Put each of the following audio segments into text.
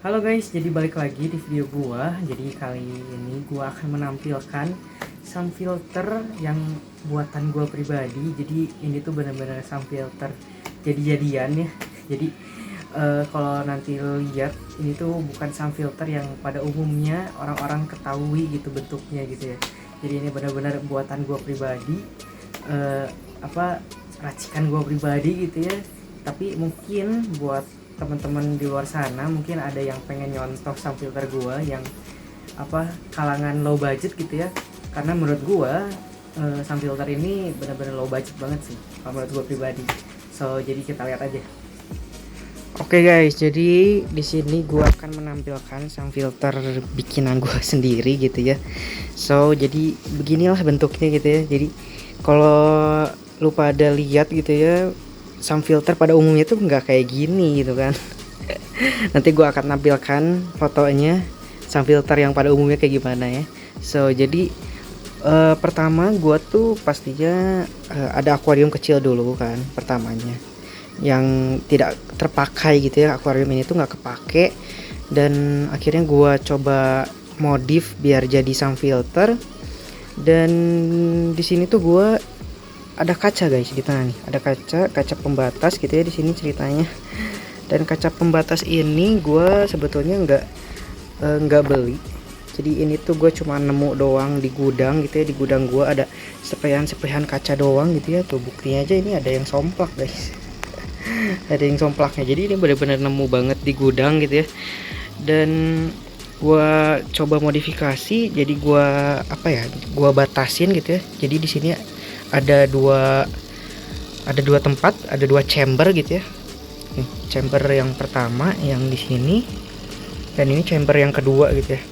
Halo guys, jadi balik lagi di video gua. Jadi kali ini gua akan menampilkan sound filter yang buatan gua pribadi. Jadi ini tuh benar-benar sound filter jadi-jadian ya. Jadi kalau nanti lo lihat ini tuh bukan sound filter yang pada umumnya orang-orang ketahui gitu bentuknya gitu ya. Jadi ini benar-benar buatan gua pribadi, racikan gua pribadi gitu ya. Tapi mungkin buat teman-teman di luar sana mungkin ada yang pengen nyontoh sound filter gua yang kalangan low budget gitu ya, karena menurut gua sound filter ini benar-benar low budget banget sih kalau menurut gua pribadi. So jadi kita lihat aja. Oke guys, jadi di sini gua akan menampilkan sound filter bikinan gua sendiri gitu ya. So jadi beginilah bentuknya gitu ya. Jadi kalau lu pada lihat gitu ya, sound filter pada umumnya tuh nggak kayak gini gitu kan. Nanti gue akan tampilkan fotonya sound filter yang pada umumnya kayak gimana ya. So jadi pertama gue tuh pastinya ada akuarium kecil dulu kan pertamanya, yang tidak terpakai gitu ya. Akuarium ini tuh nggak kepake, dan akhirnya gue coba modif biar jadi sound filter. Dan di sini tuh gue ada kaca guys di tengah nih, ada kaca pembatas gitu ya di sini ceritanya. Dan kaca pembatas ini gue sebetulnya nggak beli. Jadi ini tuh gue cuma nemu doang di gudang gitu ya. Di gudang gue ada sepehan kaca doang gitu ya. Tuh buktinya aja, ini ada yang somplak guys. Ada yang somplaknya. Jadi ini benar-benar nemu banget di gudang gitu ya. Dan gue coba modifikasi, jadi gue batasin gitu ya. Jadi di sini ada dua tempat, ada dua chamber gitu ya. Nih, chamber yang pertama yang di sini, dan ini chamber yang kedua gitu ya.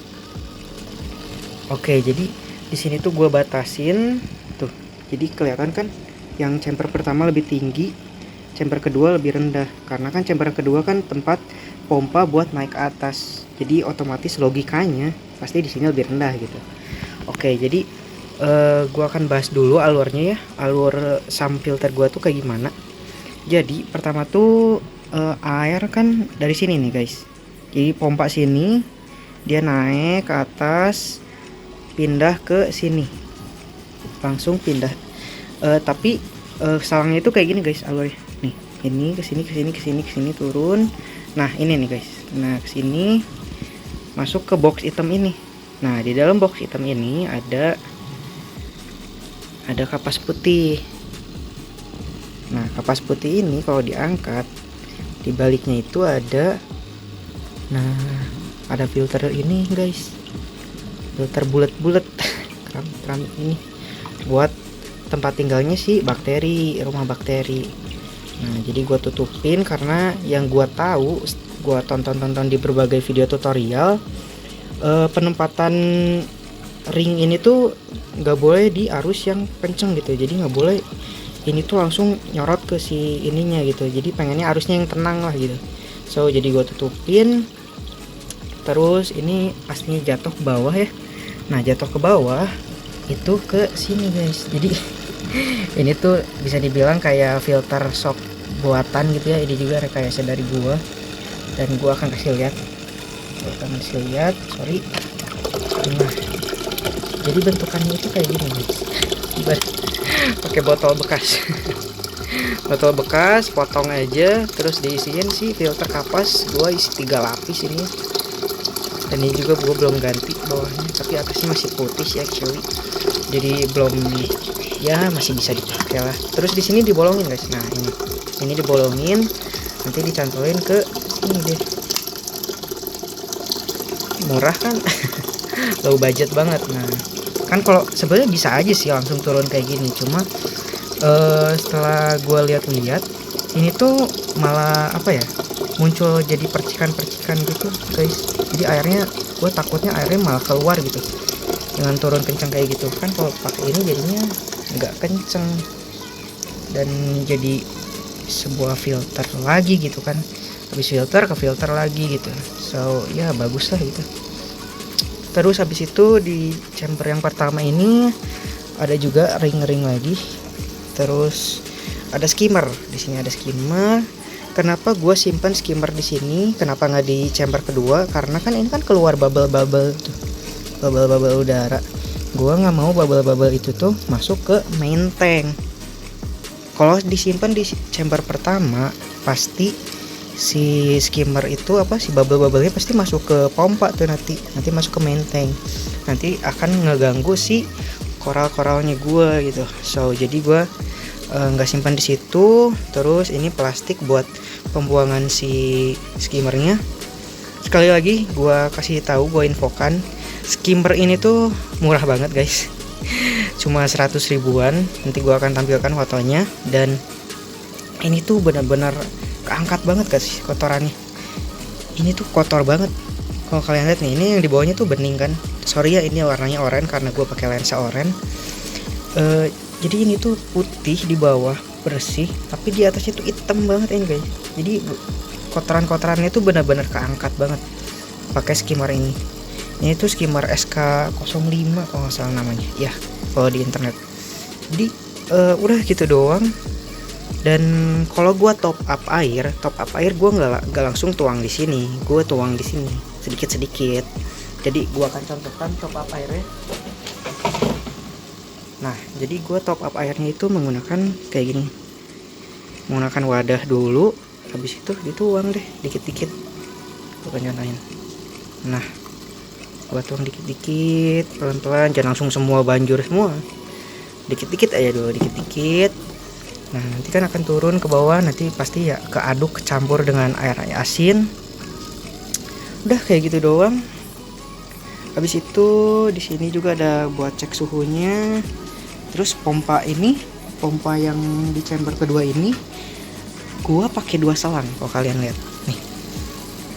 Oke, jadi di sini tuh gue batasin tuh. Jadi kelihatan kan yang chamber pertama lebih tinggi, chamber kedua lebih rendah. Karena kan chamber kedua kan tempat pompa buat naik ke atas. Jadi otomatis logikanya pasti di sini lebih rendah gitu. Oke, jadi gua akan bahas dulu alurnya ya. Alur sound filter gua tuh kayak gimana. Jadi pertama tuh air kan dari sini nih guys. Jadi pompa sini, dia naik ke atas, pindah ke sini, langsung pindah. Tapi salangnya itu kayak gini guys alurnya. Nih, ini ke sini ke sini ke sini ke sini turun. Nah, ini nih guys. Nah, ke sini masuk ke box hitam ini. Nah, di dalam box hitam ini ada kapas putih. Nah, kapas putih ini kalau diangkat, di baliknya itu ada filter ini guys. Filter bulat-bulat keramik ini buat tempat tinggalnya sih bakteri, rumah bakteri. Nah, jadi gua tutupin karena yang gua tahu, gua tonton di berbagai video tutorial, penempatan ring ini tuh nggak boleh di arus yang kenceng gitu. Jadi nggak boleh ini tuh langsung nyorot ke si ininya gitu. Jadi pengennya arusnya yang tenang lah gitu. So jadi gue tutupin. Terus ini asnya jatuh ke bawah ya. Nah, jatuh ke bawah itu ke sini guys. Jadi ini tuh bisa dibilang kayak filter shock buatan gitu ya. Ini juga rekayasa dari gua, dan gua akan kasih lihat. Sorry. Nah, jadi bentukannya itu kayak gini guys. Pakai botol bekas. Botol bekas potong aja, terus diisiin sih filter kapas. Gua isi 3 lapis ini. Dan ini juga gua belum ganti bawahnya, tapi atasnya masih putih sih actually. Jadi belum, ya masih bisa dipakai lah. Terus di sini dibolongin guys. Nah, ini dibolongin, nanti dicantolin ke sini deh. Murah kan? Low budget banget. Nah, kan kalau sebenarnya bisa aja sih langsung turun kayak gini, cuma setelah gue lihat-lihat ini tuh malah muncul jadi percikan-percikan gitu guys. Jadi airnya, gue takutnya airnya malah keluar gitu dengan turun kencang kayak gitu kan. Kalau pakai ini jadinya nggak kenceng dan jadi sebuah filter lagi gitu kan. Habis filter ke filter lagi gitu. So ya bagus lah gitu. Terus habis itu di chamber yang pertama ini ada juga ring-ring lagi. Terus ada skimmer. Di sini ada skimmer. Kenapa gue simpan skimmer di sini? Kenapa nggak di chamber kedua? Karena kan ini kan keluar bubble-bubble tuh, bubble-bubble udara. Gue nggak mau bubble-bubble itu tuh masuk ke main tank. Kalau disimpan di chamber pertama, pasti si skimmer itu si bubble-bubblenya pasti masuk ke pompa tuh, nanti masuk ke main tank. Nanti akan ngeganggu si koral-koralnya gue gitu. So jadi gue nggak simpan di situ. Terus ini plastik buat pembuangan si skimmernya. Sekali lagi gue kasih tahu, gue infokan, skimmer ini tuh murah banget guys, cuma 100 ribuan. Nanti gue akan tampilkan fotonya. Dan ini tuh benar-benar keangkat banget guys kotorannya. Ini tuh kotor banget. Kalau kalian lihat nih, ini yang di bawahnya tuh bening kan. Sorry ya, ini warnanya oranye karena gue pakai lensa oranye. Jadi ini tuh putih di bawah bersih, tapi di atasnya tuh hitam banget ini guys. Jadi kotoran-kotorannya tuh benar-benar keangkat banget pakai skimmer ini. Ini tuh skimmer SK05 kalau nggak salah namanya ya kalau di internet. Jadi udah gitu doang. Dan kalau gua top up air gua nggak langsung tuang di sini, gua tuang di sini sedikit-sedikit. Jadi gua akan contohkan top up airnya. Nah, jadi gue top up airnya itu menggunakan kayak gini, menggunakan wadah dulu, habis itu dituang deh dikit-dikit. Gue akan contohin. Nah, gue tuang dikit-dikit, pelan-pelan, jangan langsung semua banjur semua, dikit-dikit aja dulu, dikit-dikit. Nah, nanti kan akan turun ke bawah, nanti pasti ya keaduk, kecampur dengan air asin. Udah kayak gitu doang. Habis itu di sini juga ada buat cek suhunya. Terus pompa yang di chamber kedua ini gua pakai 2 selang. Kalau kalian lihat nih,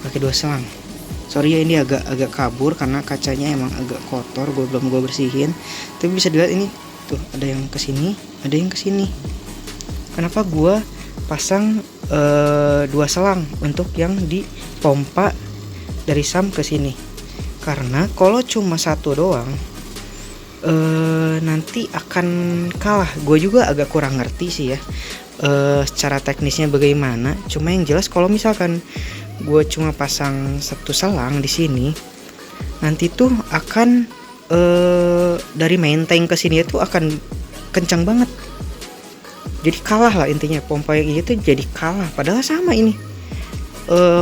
pakai 2 selang. Sorry ya, ini agak kabur karena kacanya emang agak kotor, belum bersihin. Tapi bisa dilihat ini tuh, ada yang kesini, ada yang kesini. Kenapa gua pasang 2 selang untuk yang di pompa dari sump ke sini? Karena kalau cuma satu doang nanti akan kalah. Gue juga agak kurang ngerti sih ya secara teknisnya bagaimana. Cuma yang jelas kalau misalkan gue cuma pasang 1 selang di sini, nanti tuh akan dari main tank ke sini itu akan kencang banget. Jadi kalah lah intinya, pompa yang ini tuh jadi kalah. Padahal sama ini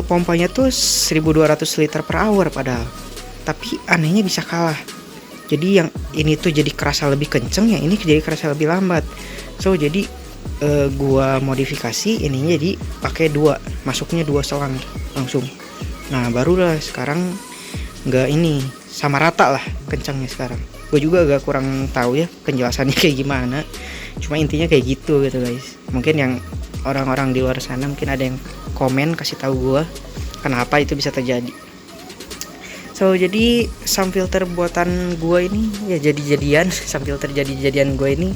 pompanya tuh 1200 liter per hour padahal, tapi anehnya bisa kalah. Jadi yang ini tuh jadi kerasa lebih kenceng, yang ini jadi kerasa lebih lambat. So jadi gua modifikasi ininya jadi pakai 2, masuknya 2 selang langsung. Nah barulah sekarang nggak ini sama rata lah kencangnya sekarang. Gue juga agak kurang tahu ya penjelasannya kayak gimana. Cuma intinya kayak gitu guys. Mungkin yang orang-orang di luar sana mungkin ada yang komen kasih tahu gua kenapa itu bisa terjadi. So jadi sump filter buatan gue ini ya jadi-jadian, sump filter jadi-jadian gue ini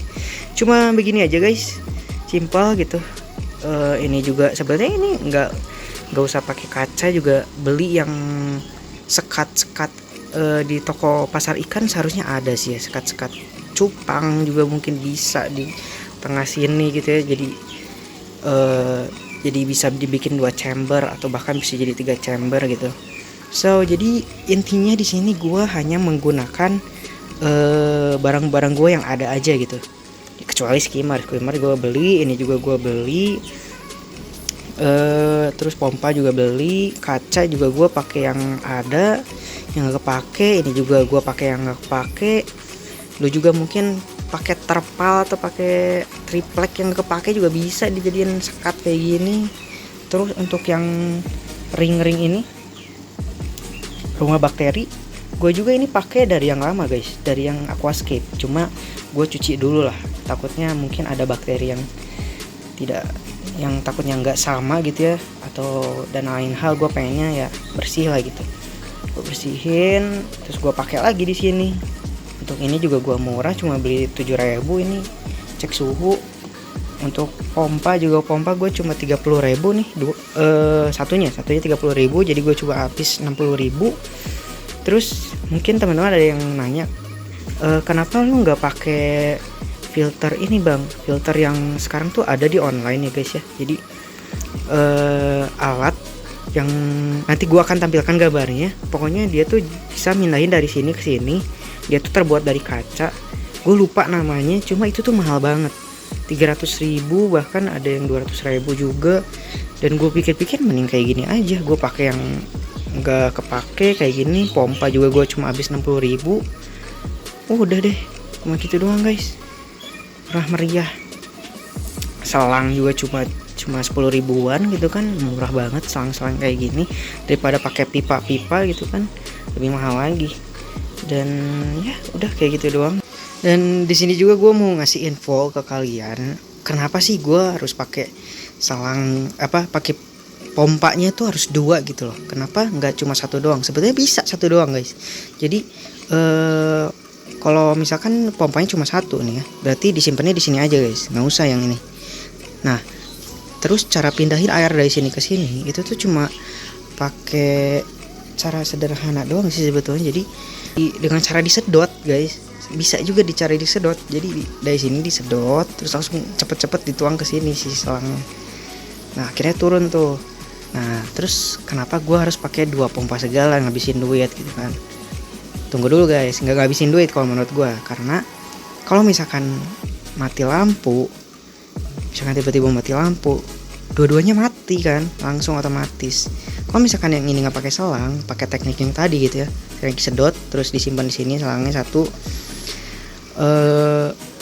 cuma begini aja guys, simpel gitu. Ini juga sebenarnya ini nggak usah pakai kaca juga, beli yang sekat-sekat di toko pasar ikan seharusnya ada sih ya, sekat-sekat cupang juga mungkin bisa di tengah sini gitu ya. Jadi bisa dibikin 2 chamber atau bahkan bisa jadi 3 chamber gitu. So jadi intinya di sini gue hanya menggunakan barang-barang gue yang ada aja gitu. Kecuali skimmer gue beli, ini juga gue beli. Terus pompa juga beli, kaca juga gue pakai yang ada, yang gak kepake. Ini juga gue pakai yang gak kepake. Lu juga mungkin pakai terpal atau pakai triplek yang gak kepake juga bisa dijadiin sekat kayak gini. Terus untuk yang ring-ring ini, rumah bakteri, gue juga ini pakai dari yang lama guys, dari yang Aquascape. Cuma gue cuci dulu lah, takutnya mungkin ada bakteri yang takutnya nggak sama gitu ya, atau dan lain hal. Gue pengennya ya bersih lah gitu. Gue bersihin, terus gue pakai lagi di sini. Untuk ini juga gue murah, cuma beli 7.000 ini cek suhu. Untuk pompa gue cuma 30.000 nih, satunya 30.000, jadi gue coba habis 60.000. Terus mungkin teman-teman ada yang nanya, kenapa lu nggak pakai filter ini bang, filter yang sekarang tuh ada di online ya guys ya. Jadi alat yang nanti gua akan tampilkan gambarnya. Pokoknya dia tuh bisa mindahin dari sini ke sini. Dia tuh terbuat dari kaca. Gue lupa namanya, cuma itu tuh mahal banget. 300.000, bahkan ada yang 200.000 juga. Dan gue pikir-pikir mending kayak gini aja. Gue pakai yang nggak kepake kayak gini. Pompa juga gue cuma habis 60.000. Udah deh, cuma gitu doang guys. Murah meriah. Selang juga cuma 10 ribuan gitu kan, murah banget selang-selang kayak gini daripada pakai pipa-pipa gitu kan, lebih mahal lagi. Dan ya udah kayak gitu doang. Dan di sini juga gue mau ngasih info ke kalian, kenapa sih gue harus pakai selang pakai pompanya tuh harus 2 gitu loh. Kenapa nggak cuma 1 doang? Sebetulnya bisa 1 doang guys. Jadi kalau misalkan pompanya cuma 1 nih ya, berarti disimpannya di sini aja guys, nggak usah yang ini. Nah, terus cara pindahin air dari sini ke sini itu tuh cuma pakai cara sederhana doang sih sebetulnya. Jadi dengan cara disedot guys, bisa juga dicari disedot. Jadi dari sini disedot terus langsung cepet-cepet dituang ke sini si selangnya. Nah akhirnya turun tuh. Nah terus kenapa gue harus pakai 2 pompa segala, ngabisin duit gitu kan? Tunggu dulu guys, nggak ngabisin duit kalau menurut gue, karena kalau misalkan mati lampu, misalkan tiba-tiba mati lampu, dua-duanya mati kan, langsung otomatis. Kalau misalkan yang ini nggak pakai selang, pakai teknik yang tadi gitu ya, yang disedot terus disimpan di sini selangnya 1,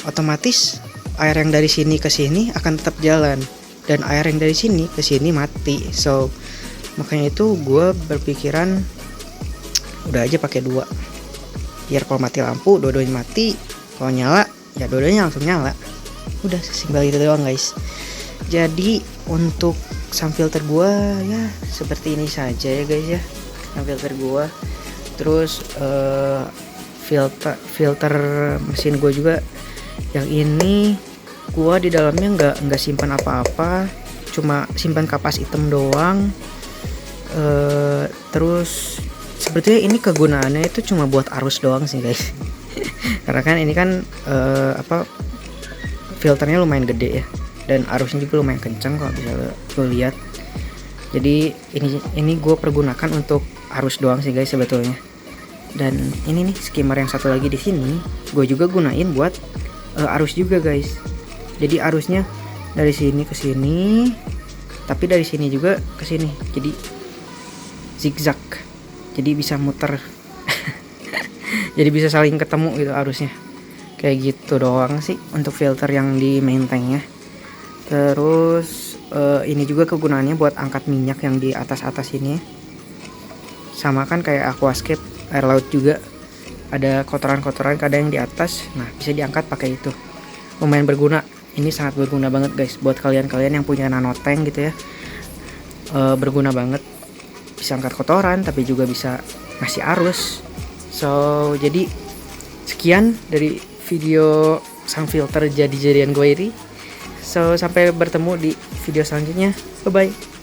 otomatis air yang dari sini ke sini akan tetap jalan, dan air yang dari sini ke sini mati. So makanya itu gue berpikiran udah aja pakai 2, biar kalau mati lampu dua-duanya mati, kalau nyala ya dua-duanya langsung nyala. Udah sesimpel itu doang guys. Jadi untuk sang filter gue ya seperti ini saja ya guys ya, sang filter gue. Terus filter mesin gue juga yang ini, gue di dalamnya nggak simpan apa-apa, cuma simpan kapas hitam doang. Terus sebetulnya ini kegunaannya itu cuma buat arus doang sih guys. Karena kan ini kan filternya lumayan gede ya, dan arusnya juga lumayan kenceng kalau bisa lo lihat. Jadi ini gue pergunakan untuk arus doang sih guys sebetulnya. Dan ini nih skimmer yang satu lagi di sini gue juga gunain buat arus juga guys. Jadi arusnya dari sini ke sini, tapi dari sini juga ke sini. Jadi zigzag. Jadi bisa muter. Jadi bisa saling ketemu gitu arusnya. Kayak gitu doang sih untuk filter yang di main tanknya. Terus ini juga kegunaannya buat angkat minyak yang di atas-atas ini. Sama kan kayak aquascape, air laut juga ada kotoran-kotoran kadang yang di atas. Nah bisa diangkat pakai itu, lumayan berguna. Ini sangat berguna banget guys buat kalian-kalian yang punya nano tank gitu ya. Berguna banget, bisa angkat kotoran tapi juga bisa ngasih arus. So jadi sekian dari video sang filter jadi-jadian gue ini. So sampai bertemu di video selanjutnya, bye bye.